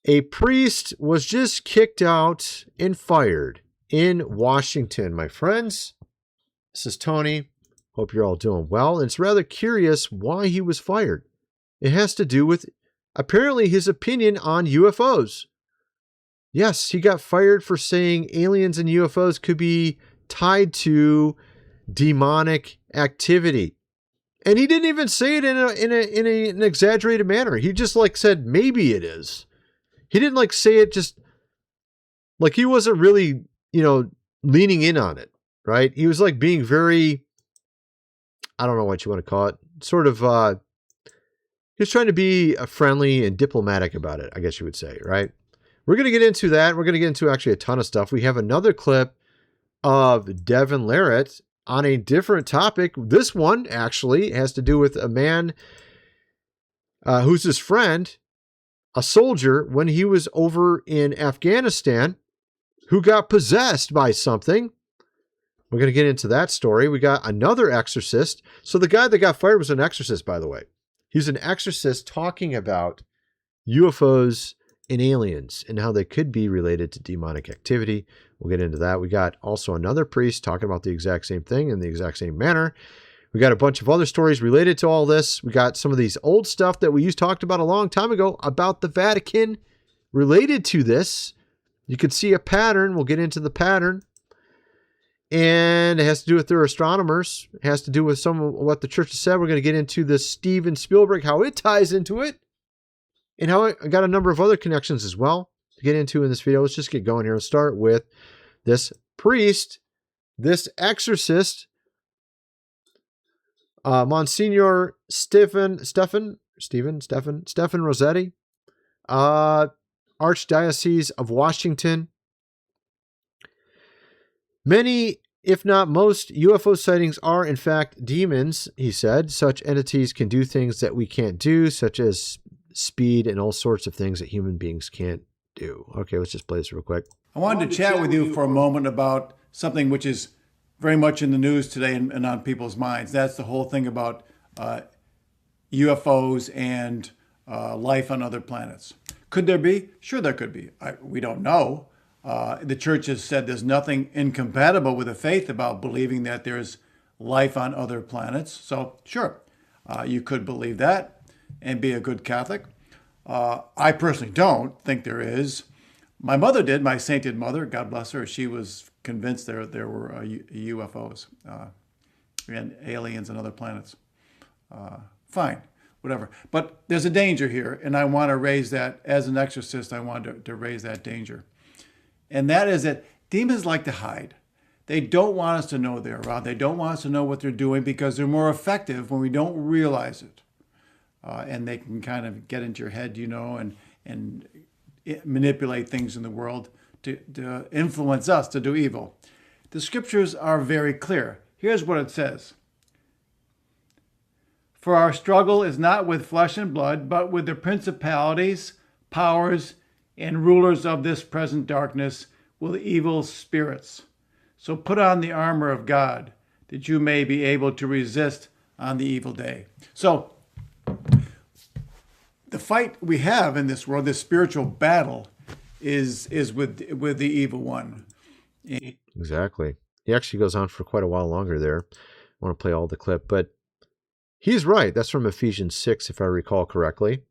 A priest was just kicked out and fired in Washington, my friends. This is Tony. Hope you're all doing well. And it's rather curious why he was fired. It has to do with apparently his opinion on UFOs. Yes, he got fired for saying aliens and UFOs could be tied to demonic activity. And he didn't even say it in an exaggerated manner. He just said, maybe it is. He didn't say it just he wasn't really, leaning in on it, right? He was being very, I don't know what you want to call it, sort of, he was trying to be friendly and diplomatic about it, I guess you would say, right? We're going to get into that. We're going to get into actually a ton of stuff. We have another clip of Devon Larratt on a different topic. This one actually has to do with a man who's his friend, a soldier, when he was over in Afghanistan, who got possessed by something. We're going to get into that story. We got another exorcist. So the guy that got fired was an exorcist, by the way. He's an exorcist talking about UFOs and aliens and how they could be related to demonic activity. We'll get into that. We got also another priest talking about the exact same thing in the exact same manner. We got a bunch of other stories related to all this. We got some of these old stuff that we talked about a long time ago about the Vatican related to this. You can see a pattern. We'll get into the pattern. And it has to do with their astronomers. It has to do with some of what the church has said. We're going to get into the Steven Spielberg, how it ties into it. And how I got a number of other connections as well to get into in this video. Let's just get going here and start with this priest, this exorcist, Monsignor Stephen Rossetti, Archdiocese of Washington. Many, if not most, UFO sightings are in fact demons, he said. Such entities can do things that we can't do, such as speed and all sorts of things that human beings can't do. Okay, let's just play this real quick. I wanted to chat with you for a moment about something which is very much in the news today and on people's minds. That's the whole thing about UFOs and life on other planets. Could there be? Sure, there could be. We don't know. The church has said there's nothing incompatible with the faith about believing that there's life on other planets. So sure, you could believe that and be a good Catholic. I personally don't think there is. My mother did, my sainted mother, God bless her. She was convinced there were UFOs and aliens and other planets. Fine, whatever. But there's a danger here, and I want to raise that, as an exorcist, I want to raise that danger. And that is that demons like to hide. They don't want us to know they're around. They don't want us to know what they're doing because they're more effective when we don't realize it. And they can kind of get into your head, and manipulate things in the world to influence us to do evil. The scriptures are very clear. Here's what it says. For our struggle is not with flesh and blood, but with the principalities, powers, and rulers of this present darkness, with evil spirits. So put on the armor of God, that you may be able to resist on the evil day. So the fight we have in this world, this spiritual battle, is with the evil one. Exactly. He actually goes on for quite a while longer there. I want to play all the clip, but he's right. That's from Ephesians 6, if I recall correctly.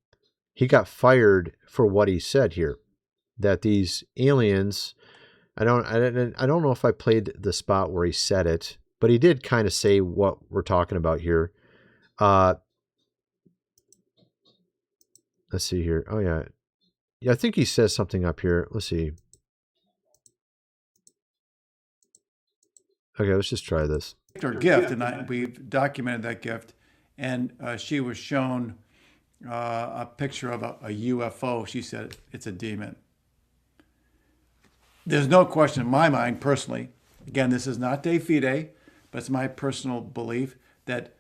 He got fired for what he said here, that these aliens, I don't know if I played the spot where he said it, but he did kind of say what we're talking about here. Let's see here. Oh, yeah. Yeah, I think he says something up here. Let's see. Okay, let's just try this. Her gift, and we've documented that gift, and she was shown a picture of a UFO. She said it's a demon. There's no question in my mind, personally, again, this is not de fide, but it's my personal belief that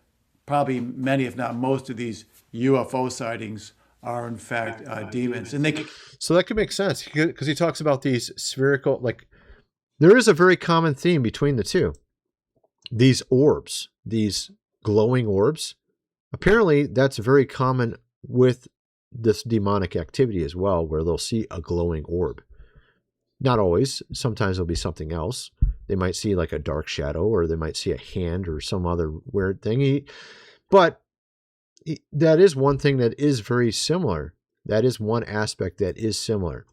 probably many, if not most, of these UFO sightings are in fact demons. And so that could make sense because he talks about these spherical, there is a very common theme between the two. These orbs, these glowing orbs, apparently that's very common with this demonic activity as well, where they'll see a glowing orb. Not always. Sometimes it'll be something else. They might see like a dark shadow, or they might see a hand or some other weird thing. But that is one thing that is very similar. That is one aspect that is similar.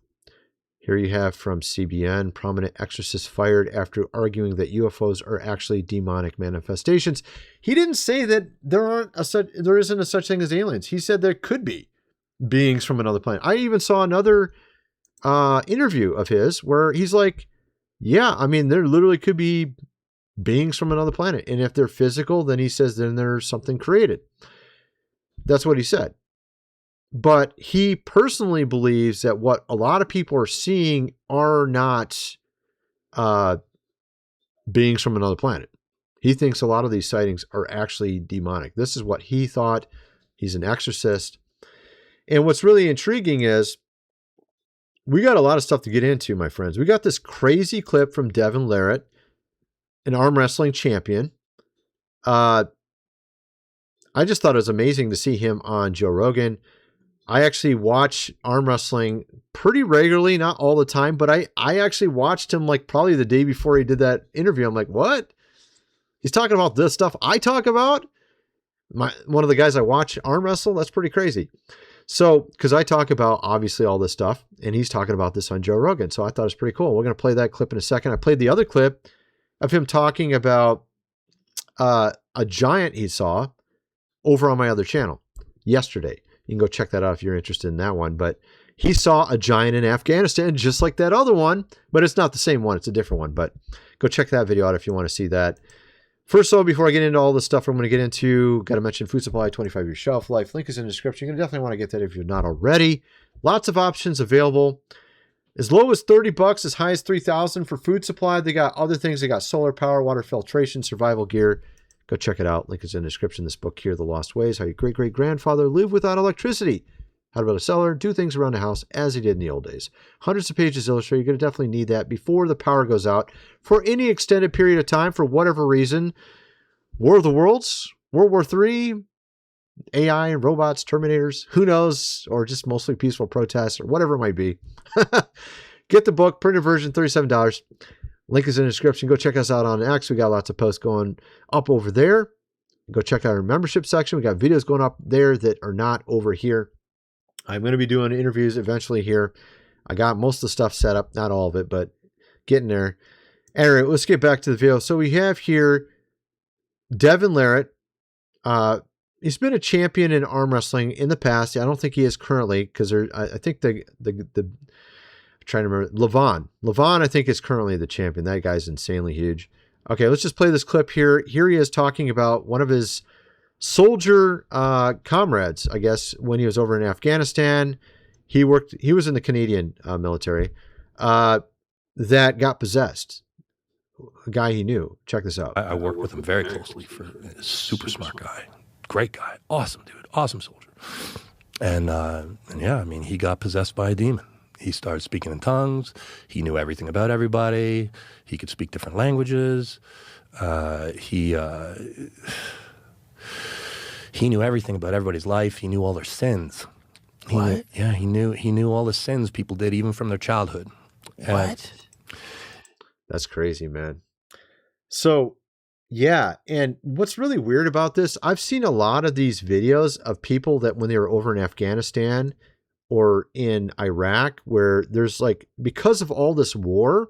Here you have from CBN, prominent exorcist fired after arguing that UFOs are actually demonic manifestations. He didn't say that there isn't a such thing as aliens. He said there could be beings from another planet. I even saw another interview of his where he's like, yeah, I mean, there literally could be beings from another planet. And if they're physical, then he says then there's something created. That's what he said. But he personally believes that what a lot of people are seeing are not beings from another planet. He thinks a lot of these sightings are actually demonic. This is what he thought. He's an exorcist. And what's really intriguing is we got a lot of stuff to get into, my friends. We got this crazy clip from Devon Larratt, an arm wrestling champion. I just thought it was amazing to see him on Joe Rogan. I actually watch arm wrestling pretty regularly, not all the time, but I actually watched him like probably the day before he did that interview. I'm like, what? He's talking about this stuff I talk about? One of the guys I watch arm wrestle? That's pretty crazy. So, because I talk about obviously all this stuff, and he's talking about this on Joe Rogan. So I thought it was pretty cool. We're going to play that clip in a second. I played the other clip of him talking about a giant he saw over on my other channel yesterday. You can go check that out if you're interested in that one. But he saw a giant in Afghanistan, just like that other one, but it's not the same one. It's a different one. But go check that video out if you want to see that. First, though, before I get into all the stuff I'm going to get into, got to mention Food Supply, 25-year shelf life. Link is in the description. You're going to definitely want to get that if you're not already. Lots of options available. As low as $30, as high as $3,000 for Food Supply. They got other things. They got solar power, water filtration, survival gear. Go check it out. Link is in the description. This book here, The Lost Ways, How Your Great-Great-Grandfather Lived Without Electricity. How to build a cellar, do things around the house as he did in the old days. Hundreds of pages illustrated. You're going to definitely need that before the power goes out for any extended period of time for whatever reason. War of the Worlds, World War III, AI and robots, Terminators, who knows, or just mostly peaceful protests or whatever it might be. Get the book, printed version, $37. Link is in the description. Go check us out on X. We got lots of posts going up over there. Go check out our membership section. We got videos going up there that are not over here. I'm going to be doing interviews eventually here. I got most of the stuff set up, not all of it, but getting there. Anyway, let's get back to the video. So we have here Devon Larratt. He's been a champion in arm wrestling in the past. I don't think he is currently, because I think I'm trying to remember. Levon, I think, is currently the champion. That guy's insanely huge. Okay, let's just play this clip here. Here he is talking about one of his soldier comrades, I guess, when he was over in Afghanistan. He was in the Canadian military that got possessed. A guy he knew. Check this out. I worked with him very closely. A super smart guy, great guy, awesome dude, awesome soldier. And yeah, I mean, he got possessed by a demon. He started speaking in tongues. He knew everything about everybody. He could speak different languages. He knew everything about everybody's life. He knew all their sins. What? He knew all the sins people did, even from their childhood. What? That's crazy, man. So, yeah. And what's really weird about this, I've seen a lot of these videos of people that when they were over in Afghanistan or in Iraq, where there's like, because of all this war,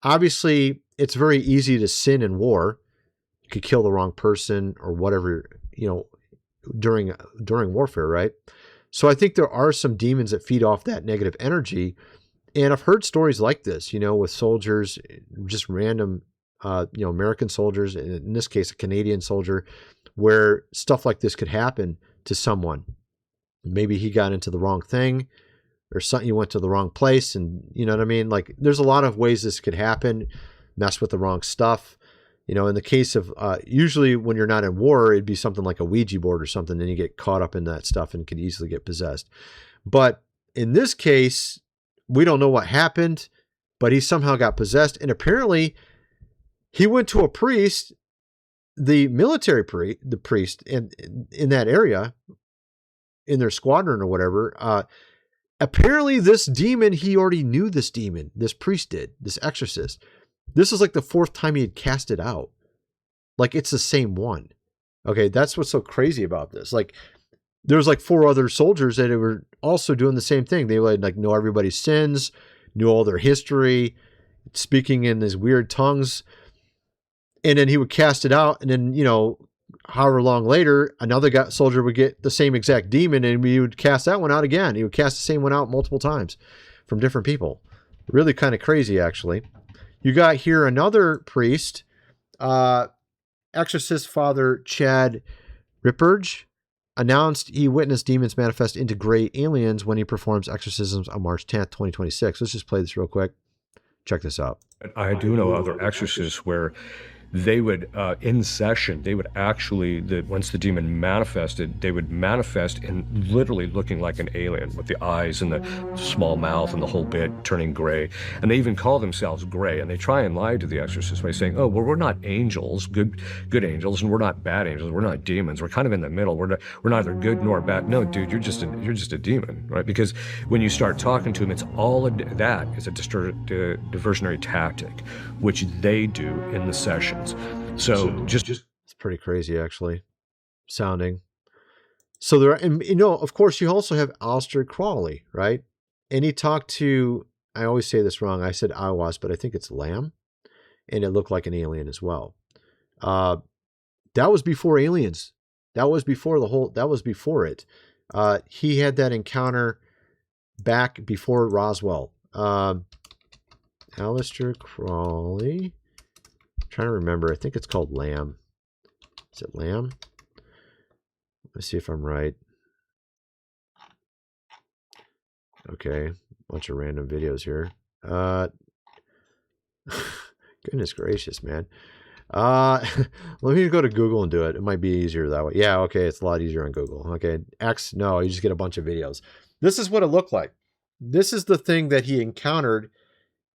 obviously it's very easy to sin in war. You could kill the wrong person or whatever, during warfare, right? So I think there are some demons that feed off that negative energy. And I've heard stories like this, with soldiers, just random, American soldiers, in this case, a Canadian soldier, where stuff like this could happen to someone. Maybe he got into the wrong thing or something. You went to the wrong place, and you know what I mean? Like, there's a lot of ways this could happen, mess with the wrong stuff. In the case of, usually when you're not in war, it'd be something like a Ouija board or something, and you get caught up in that stuff and could easily get possessed. But in this case, we don't know what happened, but he somehow got possessed. And apparently he went to a priest, the military priest in that area, in their squadron or whatever. Apparently this demon, he already knew this demon. This priest did, this exorcist. This is like the 4th time he had cast it out. Like it's the same one. Okay, that's what's so crazy about this. Like there's like 4 other soldiers that were also doing the same thing. They would like know everybody's sins, knew all their history, speaking in these weird tongues. And then he would cast it out. And then, however long later, another soldier would get the same exact demon and we would cast that one out again. He would cast the same one out multiple times from different people. Really kind of crazy, actually. You got here another priest, exorcist Father Chad Ripperge, announced he witnessed demons manifest into gray aliens when he performs exorcisms on March 10th, 2026. Let's just play this real quick. Check this out. I do know other exorcists where they would, in session, they would actually, once the demon manifested, they would manifest in literally looking like an alien with the eyes and the small mouth and the whole bit turning gray. And they even call themselves gray. And they try and lie to the exorcist by saying, oh, well, we're not angels, good angels, and we're not bad angels. We're not demons. We're kind of in the middle. We're neither good nor bad. No, dude, you're just a demon, right? Because when you start talking to them, it's all that is a diversionary tactic, which they do in the session. So just it's pretty crazy, actually, sounding. So there, and of course, you also have Aleister Crowley, right? And he talked to, I always say this wrong. I said Aiwass, but I think it's Lamb, and it looked like an alien as well. That was before aliens. That was before it. He had that encounter back before Roswell. Aleister Crowley. Trying to remember. I think it's called Lamb. Is it Lamb? Let's see if I'm right. Okay. Bunch of random videos here. Goodness gracious, man. Let me go to Google and do it. It might be easier that way. Yeah, okay. It's a lot easier on Google. Okay. No, you just get a bunch of videos. This is what it looked like. This is the thing that he encountered,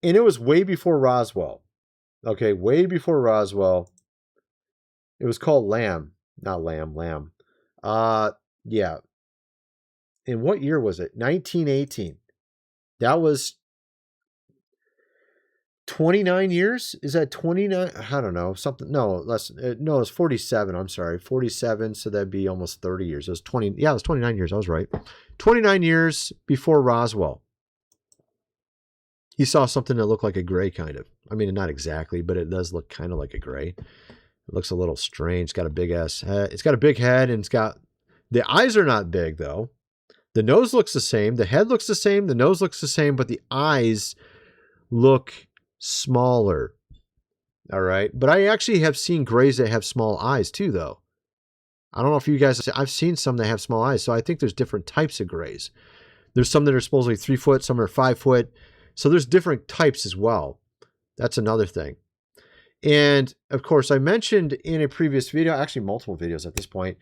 and it was way before Roswell. Okay, way before Roswell. It was called Lamb. Not Lamb, Lamb. Yeah. And what year was it? 1918. That was 29 years? Is that 29? I don't know. Something. No, less. No, it's 47. I'm sorry. 47. So that'd be almost 30 years. It was 20. Yeah, it was 29 years. I was right. 29 years before Roswell. He saw something that looked like a gray, kind of. I mean, not exactly, but it does look kind of like a gray. It looks a little strange. It's got a big ass head. It's got a big head, and it's got, the eyes are not big though. The nose looks the same. The head looks the same. The nose looks the same, but the eyes look smaller. All right. But I actually have seen grays that have small eyes too, though. I don't know if you guys, I've seen some that have small eyes. So I think there's different types of grays. There's some that are supposedly 3 foot, some are 5 foot. So there's different types as well. That's another thing. And of course, I mentioned in a previous video, actually multiple videos at this point,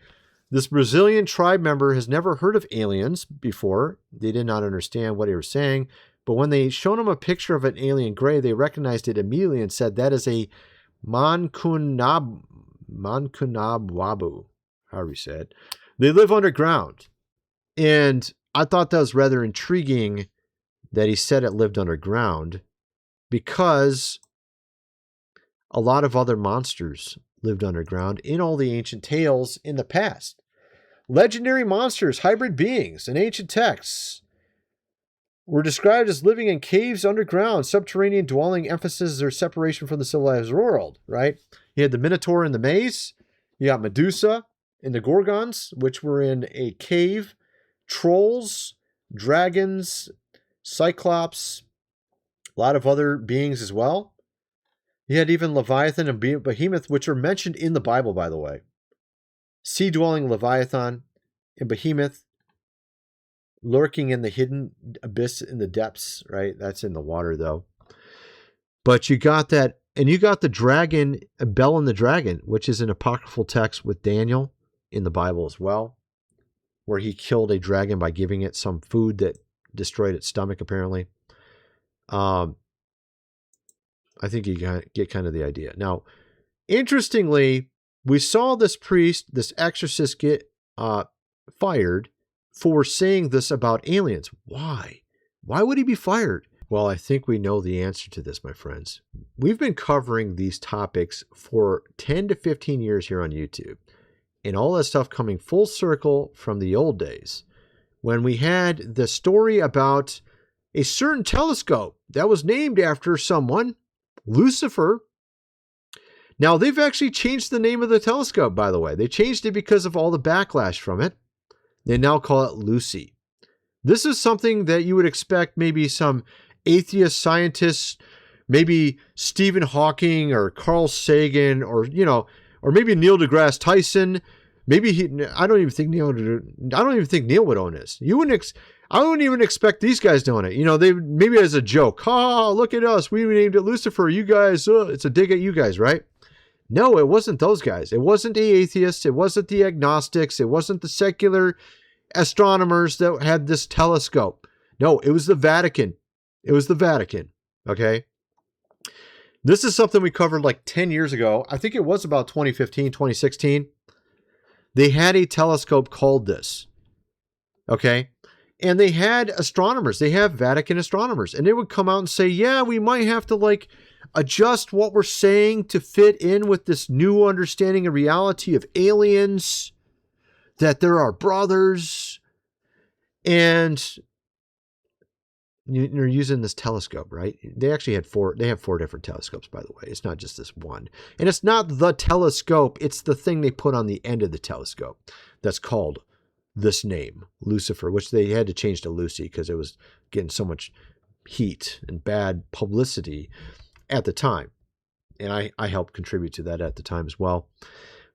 this Brazilian tribe member has never heard of aliens before. They did not understand what he was saying. But when they showed him a picture of an alien gray, they recognized it immediately and said that is a Mancunabwabu, however you say it. They live underground. And I thought that was rather intriguing that he said it lived underground, because a lot of other monsters lived underground in all the ancient tales in the past. Legendary monsters, hybrid beings in ancient texts were described as living in caves underground, subterranean dwelling, emphasis their separation from the civilized world, right? You had the Minotaur and the Maze. You got Medusa and the Gorgons, which were in a cave. Trolls, dragons, Cyclops, a lot of other beings as well. You had even Leviathan and Behemoth, which are mentioned in the Bible, by the way. Sea-dwelling Leviathan and Behemoth lurking in the hidden abyss in the depths, right? That's in the water, though. But you got that, and you got the dragon, Bel and the Dragon, which is an apocryphal text with Daniel in the Bible as well, where he killed a dragon by giving it some food that destroyed its stomach, apparently. I think you get kind of the idea. Now, interestingly, we saw this priest, this exorcist, get fired for saying this about aliens. Why? Why would he be fired? Well, I think we know the answer to this, my friends. We've been covering these topics for 10 to 15 years here on YouTube, and all that stuff coming full circle from the old days when we had the story about a certain telescope that was named after someone, Lucifer. Now, they've actually changed the name of the telescope, by the way. They changed it because of all the backlash from it. They now call it Lucy. This is something that you would expect maybe some atheist scientists, maybe Stephen Hawking or Carl Sagan, or maybe Neil deGrasse Tyson. Maybe I don't even think Neil would own this. I wouldn't even expect these guys to own it. They maybe as a joke. Oh, look at us. We named it Lucifer. You guys, it's a dig at you guys, right? No, it wasn't those guys. It wasn't the atheists. It wasn't the agnostics. It wasn't the secular astronomers that had this telescope. No, it was the Vatican. It was the Vatican. Okay. This is something we covered like 10 years ago. I think it was about 2015, 2016. They had a telescope called this. Okay. And they had astronomers. They have Vatican astronomers. And they would come out and say, yeah, we might have to adjust what we're saying to fit in with this new understanding of reality of aliens, that there are brothers. And you're using this telescope, right? They actually have four different telescopes, by the way. It's not just this one. And it's not the telescope. It's the thing they put on the end of the telescope that's called this name, Lucifer, which they had to change to Lucy because it was getting so much heat and bad publicity at the time. And I helped contribute to that at the time as well.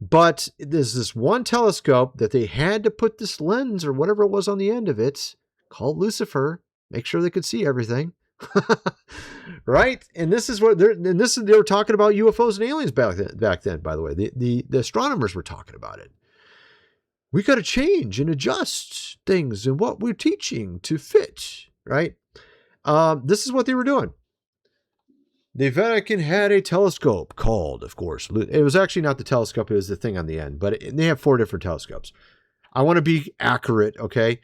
But there's this one telescope that they had to put this lens or whatever it was on the end of it called Lucifer. Make sure they could see everything. Right? And this is what they were talking about UFOs and aliens back then, by the way. The astronomers were talking about it. We got to change and adjust things and what we're teaching to fit, right? This is what they were doing. The Vatican had a telescope called, of course, it was actually not the telescope, it was the thing on the end, but they have 4 different telescopes. I want to be accurate, okay?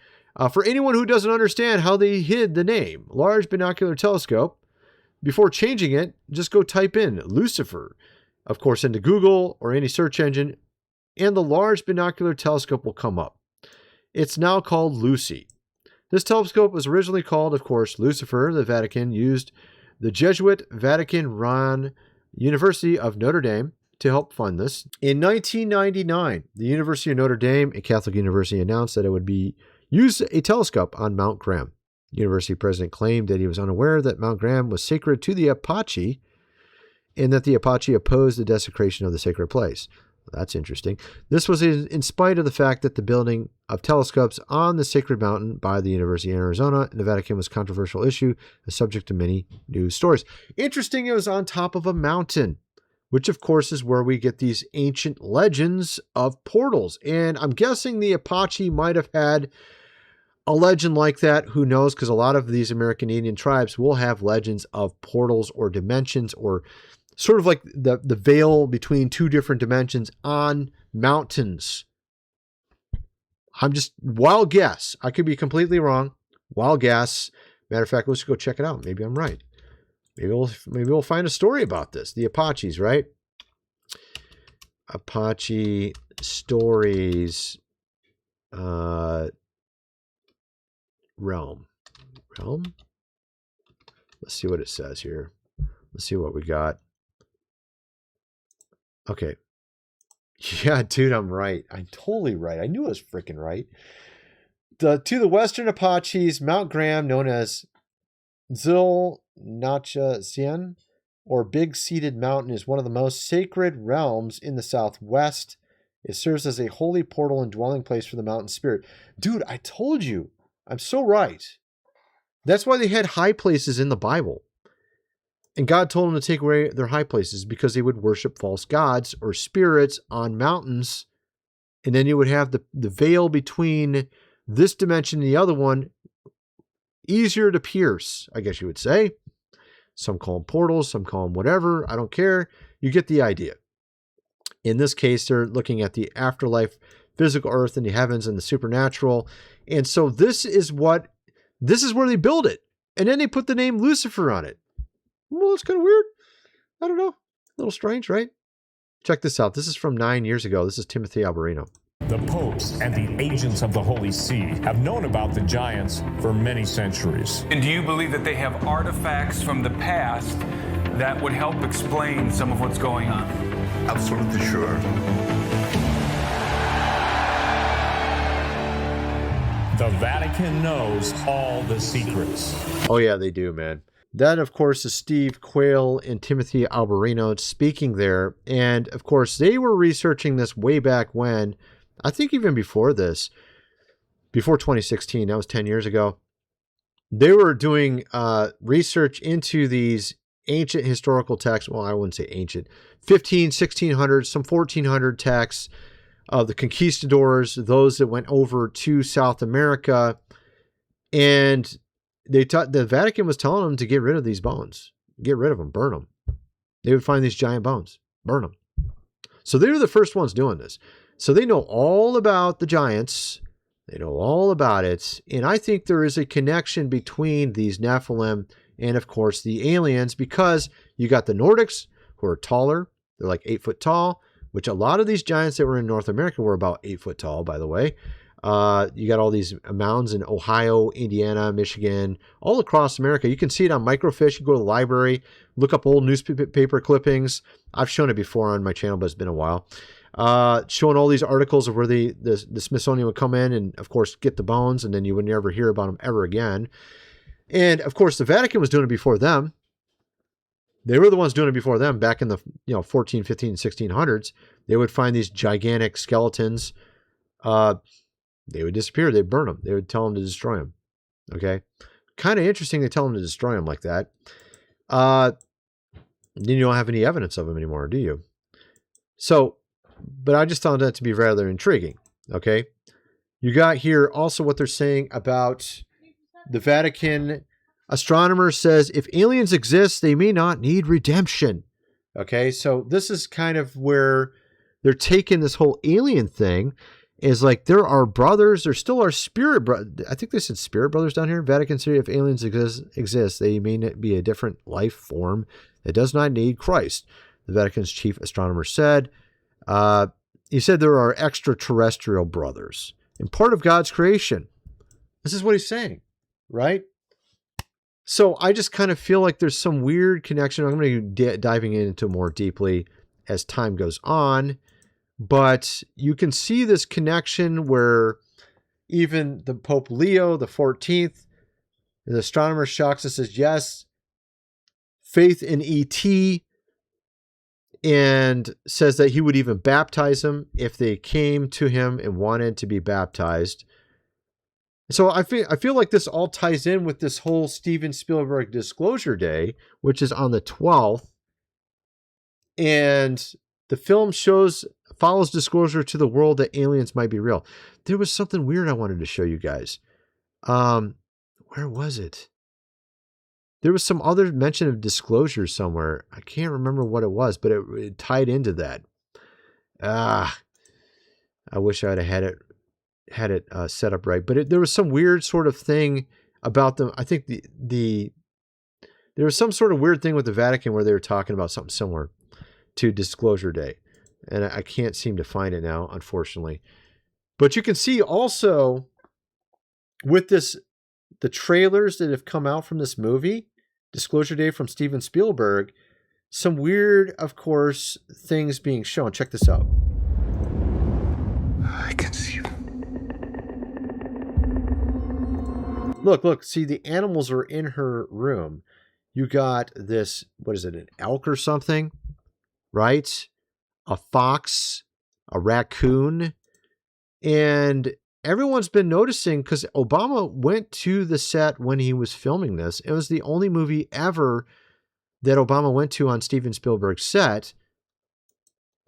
For anyone who doesn't understand how they hid the name, large binocular telescope, before changing it, just go type in Lucifer, of course, into Google or any search engine, and the large binocular telescope will come up. It's now called Lucy. This telescope was originally called, of course, Lucifer. The Vatican used the Jesuit Vatican-run University of Notre Dame to help fund this. In 1999, the University of Notre Dame, a Catholic university, announced that it would use a telescope on Mount Graham. University president claimed that he was unaware that Mount Graham was sacred to the Apache and that the Apache opposed the desecration of the sacred place. That's interesting. This was in spite of the fact that the building of telescopes on the sacred mountain by the University of Arizona in the Vatican was a controversial issue, a subject to many news stories. Interesting, it was on top of a mountain, which of course is where we get these ancient legends of portals. And I'm guessing the Apache might have had a legend like that. Who knows? Because a lot of these American Indian tribes will have legends of portals or dimensions, or sort of like the veil between 2 different dimensions on mountains. I'm just wild guess. I could be completely wrong. Wild guess. Matter of fact, let's go check it out. Maybe I'm right. Maybe we'll find a story about this. The Apaches, right? Apache stories. Realm. Let's see what it says here. Let's see what we got. Okay. Yeah, dude, I'm right. I'm totally right. I knew I was freaking right. To the western Apaches, Mount Graham, known as Zil-Nacha-Zien, or Big Seated Mountain, is one of the most sacred realms in the Southwest. It serves as a holy portal and dwelling place for the mountain spirit. Dude, I told you. I'm so right. That's why they had high places in the Bible. And God told them to take away their high places because they would worship false gods or spirits on mountains. And then you would have the veil between this dimension and the other one easier to pierce, I guess you would say. Some call them portals, some call them whatever. I don't care. You get the idea. In this case, they're looking at the afterlife physical earth and the heavens and the supernatural. And so this is where they build it. And then they put the name Lucifer on it. Well, it's kind of weird. I don't know. A little strange, right? Check this out. This is from 9 years ago. This is Timothy Alberino. The popes and the agents of the Holy See have known about the giants for many centuries. And do you believe that they have artifacts from the past that would help explain some of what's going on? Absolutely sure. The Vatican knows all the secrets. Oh, yeah, they do, man. That, of course, is Steve Quayle and Timothy Alberino speaking there. And, of course, they were researching this way back when, I think even before this, before 2016, that was 10 years ago. They were doing research into these ancient historical texts. Well, I wouldn't say ancient. 1600s, some 1400 texts of the conquistadors, those that went over to South America. And the Vatican was telling them to get rid of these bones. Get rid of them. Burn them. They would find these giant bones. Burn them. So they were the first ones doing this. So they know all about the giants. They know all about it. And I think there is a connection between these Nephilim and, of course, the aliens, because you got the Nordics who are taller. They're like 8 foot tall, which a lot of these giants that were in North America were about 8 foot tall, by the way. You got all these mounds in Ohio, Indiana, Michigan, all across America. You can see it on microfiche. You go to the library, look up old newspaper clippings. I've shown it before on my channel, but it's been a while. Showing all these articles of where the Smithsonian would come in and, of course, get the bones, and then you would never hear about them ever again. And, of course, the Vatican was doing it before them. They were the ones doing it before them back in the 14, 15, 1600s. They would find these gigantic skeletons. They would disappear. They'd burn them. They would tell them to destroy them. Okay? Kind of interesting they tell them to destroy them like that. Then you don't have any evidence of them anymore, do you? So, but I just found that to be rather intriguing. Okay? You got here also what they're saying about the Vatican. Astronomer says, if aliens exist, they may not need redemption. Okay? So this is kind of where they're taking this whole alien thing. Is like, there are brothers, there still are spirit brothers. I think they said spirit brothers down here. Vatican City, if aliens exist, they may be a different life form that does not need Christ. The Vatican's chief astronomer said. He said there are extraterrestrial brothers and part of God's creation. This is what he's saying, right? So I just kind of feel like there's some weird connection. I'm going to be diving into more deeply as time goes on. But you can see this connection where even the Pope Leo the 14th, the astronomer shocks us, says, yes, faith in ET, and says that he would even baptize them if they came to him and wanted to be baptized. So I feel like this all ties in with this whole Steven Spielberg Disclosure Day, which is on the 12th. And the film follows disclosure to the world that aliens might be real. There was something weird I wanted to show you guys. Where was it? There was some other mention of disclosure somewhere. I can't remember what it was, but it tied into that. I wish I'd have had it set up right. But there was some weird sort of thing about them. I think there was some sort of weird thing with the Vatican where they were talking about something similar to Disclosure Day. And I can't seem to find it now, unfortunately. But you can see also with the trailers that have come out from this movie, Disclosure Day from Steven Spielberg, some weird, of course, things being shown. Check this out. I can see them. Look, see, the animals are in her room. You got this, what is it, an elk or something, right? A fox, a raccoon, and everyone's been noticing because Obama went to the set when he was filming this. It was the only movie ever that Obama went to on Steven Spielberg's set.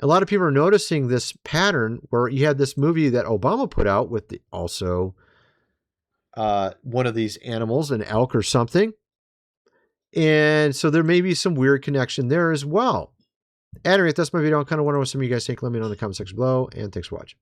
A lot of people are noticing this pattern where you had this movie that Obama put out with also one of these animals, an elk or something. And so there may be some weird connection there as well. At any rate, that's my video. I kind of wonder what some of you guys think. Let me know in the comment section below. And thanks for watching.